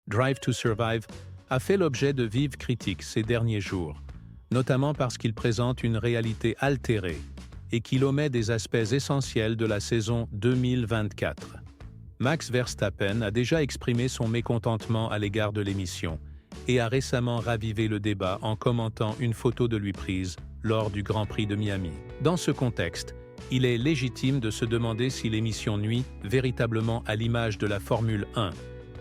Drive to Survive a fait l'objet de vives critiques ces derniers jours, notamment parce qu'il présente une réalité altérée et qu'il omet des aspects essentiels de la saison 2024. Max Verstappen a déjà exprimé son mécontentement à l'égard de l'émission et a récemment ravivé le débat en commentant une photo de lui prise lors du Grand Prix de Miami. Dans ce contexte, il est légitime de se demander si l'émission nuit véritablement à l'image de la Formule 1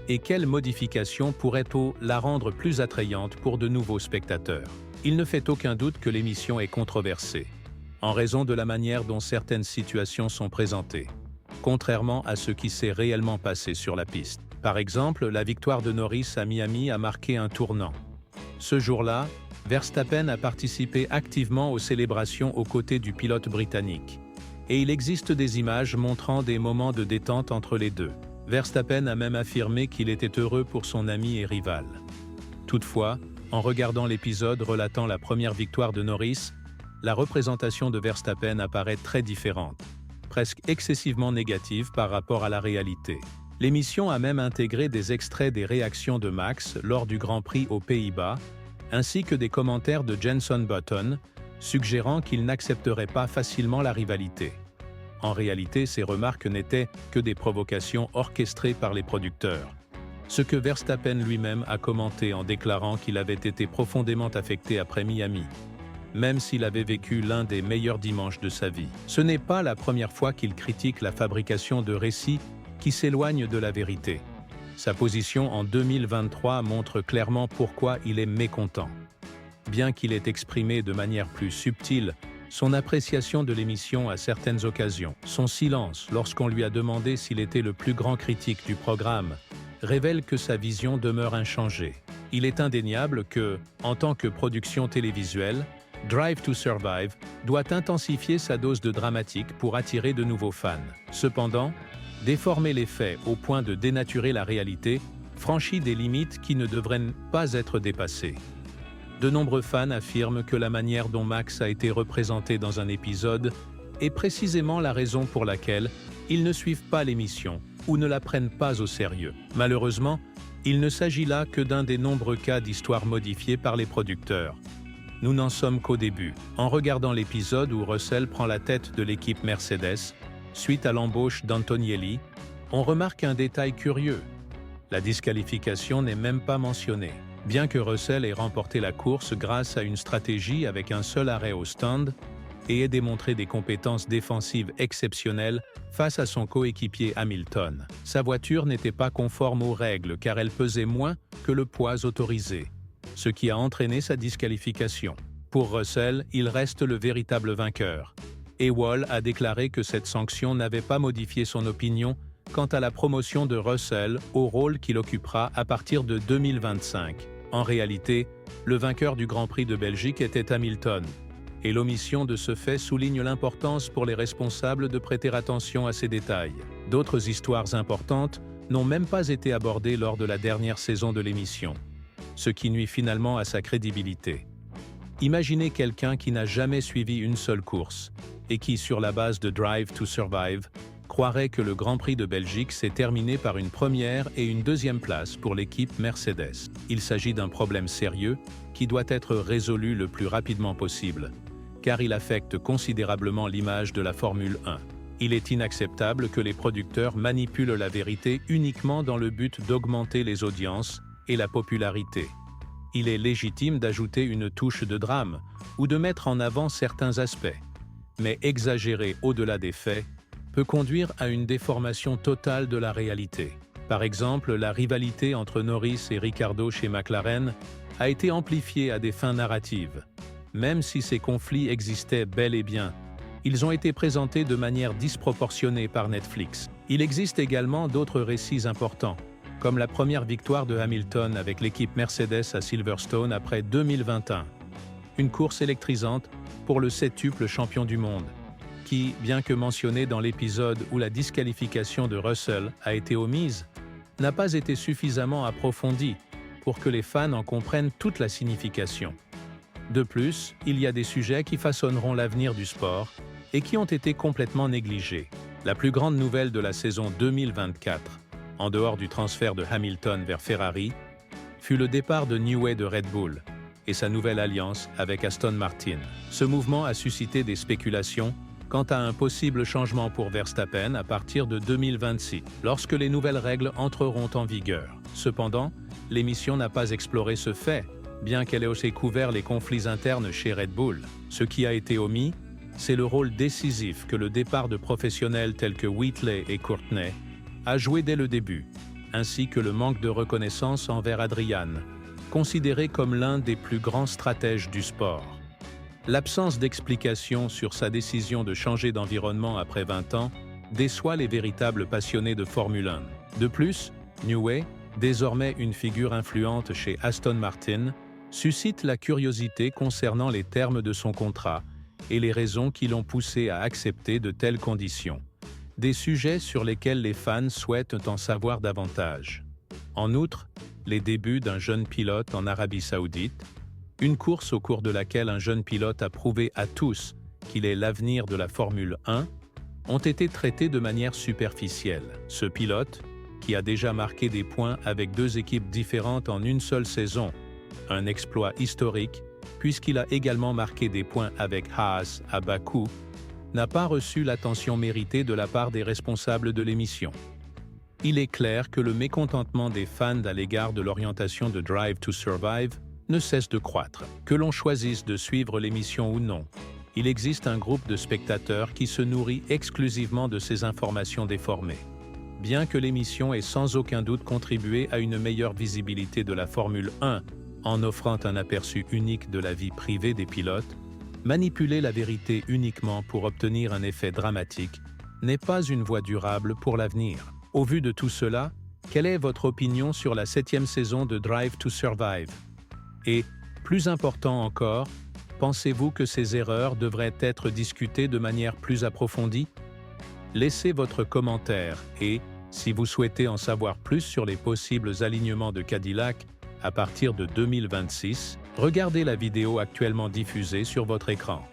et quelles modifications pourraient-on la rendre plus attrayante pour de nouveaux spectateurs. Il ne fait aucun doute que l'émission est controversée, en raison de la manière dont certaines situations sont présentées, contrairement à ce qui s'est réellement passé sur la piste. Par exemple, la victoire de Norris à Miami a marqué un tournant. Ce jour-là, Verstappen a participé activement aux célébrations aux côtés du pilote britannique, et il existe des images montrant des moments de détente entre les deux. Verstappen a même affirmé qu'il était heureux pour son ami et rival. Toutefois, en regardant l'épisode relatant la première victoire de Norris, la représentation de Verstappen apparaît très différente, presque excessivement négative par rapport à la réalité. L'émission a même intégré des extraits des réactions de Max lors du Grand Prix aux Pays-Bas, ainsi que des commentaires de Jenson Button, suggérant qu'il n'accepterait pas facilement la rivalité. En réalité, ces remarques n'étaient que des provocations orchestrées par les producteurs, ce que Verstappen lui-même a commenté en déclarant qu'il avait été profondément affecté après Miami, même s'il avait vécu l'un des meilleurs dimanches de sa vie. Ce n'est pas la première fois qu'il critique la fabrication de récits qui s'éloignent de la vérité. Sa position en 2023 montre clairement pourquoi il est mécontent. Bien qu'il ait exprimé de manière plus subtile son appréciation de l'émission à certaines occasions, son silence lorsqu'on lui a demandé s'il était le plus grand critique du programme révèle que sa vision demeure inchangée. Il est indéniable que, en tant que production télévisuelle, Drive to Survive doit intensifier sa dose de dramatique pour attirer de nouveaux fans. Cependant, déformer les faits au point de dénaturer la réalité franchit des limites qui ne devraient pas être dépassées. De nombreux fans affirment que la manière dont Max a été représenté dans un épisode est précisément la raison pour laquelle ils ne suivent pas l'émission ou ne la prennent pas au sérieux. Malheureusement, il ne s'agit là que d'un des nombreux cas d'histoires modifiées par les producteurs. Nous n'en sommes qu'au début. En regardant l'épisode où Russell prend la tête de l'équipe Mercedes, suite à l'embauche d'Antonielli, on remarque un détail curieux. La disqualification n'est même pas mentionnée. Bien que Russell ait remporté la course grâce à une stratégie avec un seul arrêt au stand et ait démontré des compétences défensives exceptionnelles face à son coéquipier Hamilton, sa voiture n'était pas conforme aux règles car elle pesait moins que le poids autorisé, ce qui a entraîné sa disqualification. Pour Russell, il reste le véritable vainqueur. Et Wall a déclaré que cette sanction n'avait pas modifié son opinion quant à la promotion de Russell au rôle qu'il occupera à partir de 2025. En réalité, le vainqueur du Grand Prix de Belgique était Hamilton, et l'omission de ce fait souligne l'importance pour les responsables de prêter attention à ces détails. D'autres histoires importantes n'ont même pas été abordées lors de la dernière saison de l'émission, ce qui nuit finalement à sa crédibilité. Imaginez quelqu'un qui n'a jamais suivi une seule course, et qui, sur la base de Drive to Survive, croirait que le Grand Prix de Belgique s'est terminé par une première et une deuxième place pour l'équipe Mercedes. Il s'agit d'un problème sérieux qui doit être résolu le plus rapidement possible, car il affecte considérablement l'image de la Formule 1. Il est inacceptable que les producteurs manipulent la vérité uniquement dans le but d'augmenter les audiences et la popularité. Il est légitime d'ajouter une touche de drame ou de mettre en avant certains aspects, mais exagérer au-delà des faits peut conduire à une déformation totale de la réalité. Par exemple, la rivalité entre Norris et Ricciardo chez McLaren a été amplifiée à des fins narratives. Même si ces conflits existaient bel et bien, ils ont été présentés de manière disproportionnée par Netflix. Il existe également d'autres récits importants, comme la première victoire de Hamilton avec l'équipe Mercedes à Silverstone après 2021. Une course électrisante pour le septuple champion du monde, qui, bien que mentionné dans l'épisode où la disqualification de Russell a été omise, n'a pas été suffisamment approfondie pour que les fans en comprennent toute la signification. De plus, il y a des sujets qui façonneront l'avenir du sport et qui ont été complètement négligés. La plus grande nouvelle de la saison 2024 en dehors du transfert de Hamilton vers Ferrari, fut le départ de Newey de Red Bull et sa nouvelle alliance avec Aston Martin. Ce mouvement a suscité des spéculations quant à un possible changement pour Verstappen à partir de 2026, lorsque les nouvelles règles entreront en vigueur. Cependant, l'émission n'a pas exploré ce fait, bien qu'elle ait aussi couvert les conflits internes chez Red Bull. Ce qui a été omis, c'est le rôle décisif que le départ de professionnels tels que Whitley et Courtney a joué dès le début, ainsi que le manque de reconnaissance envers Adrian, considéré comme l'un des plus grands stratèges du sport. L'absence d'explication sur sa décision de changer d'environnement après 20 ans déçoit les véritables passionnés de Formule 1. De plus, Newey, désormais une figure influente chez Aston Martin, suscite la curiosité concernant les termes de son contrat et les raisons qui l'ont poussé à accepter de telles conditions. Des sujets sur lesquels les fans souhaitent en savoir davantage. En outre, les débuts d'un jeune pilote en Arabie Saoudite, une course au cours de laquelle un jeune pilote a prouvé à tous qu'il est l'avenir de la Formule 1, ont été traités de manière superficielle. Ce pilote, qui a déjà marqué des points avec 2 équipes différentes en une seule saison, un exploit historique puisqu'il a également marqué des points avec Haas à Bakou, n'a pas reçu l'attention méritée de la part des responsables de l'émission. Il est clair que le mécontentement des fans à l'égard de l'orientation de Drive to Survive ne cesse de croître. Que l'on choisisse de suivre l'émission ou non, il existe un groupe de spectateurs qui se nourrit exclusivement de ces informations déformées. Bien que l'émission ait sans aucun doute contribué à une meilleure visibilité de la Formule 1 en offrant un aperçu unique de la vie privée des pilotes, manipuler la vérité uniquement pour obtenir un effet dramatique n'est pas une voie durable pour l'avenir. Au vu de tout cela, quelle est votre opinion sur la 7e saison de Drive to Survive? Et, plus important encore, pensez-vous que ces erreurs devraient être discutées de manière plus approfondie? Laissez votre commentaire et, si vous souhaitez en savoir plus sur les possibles alignements de Cadillac à partir de 2026, regardez la vidéo actuellement diffusée sur votre écran.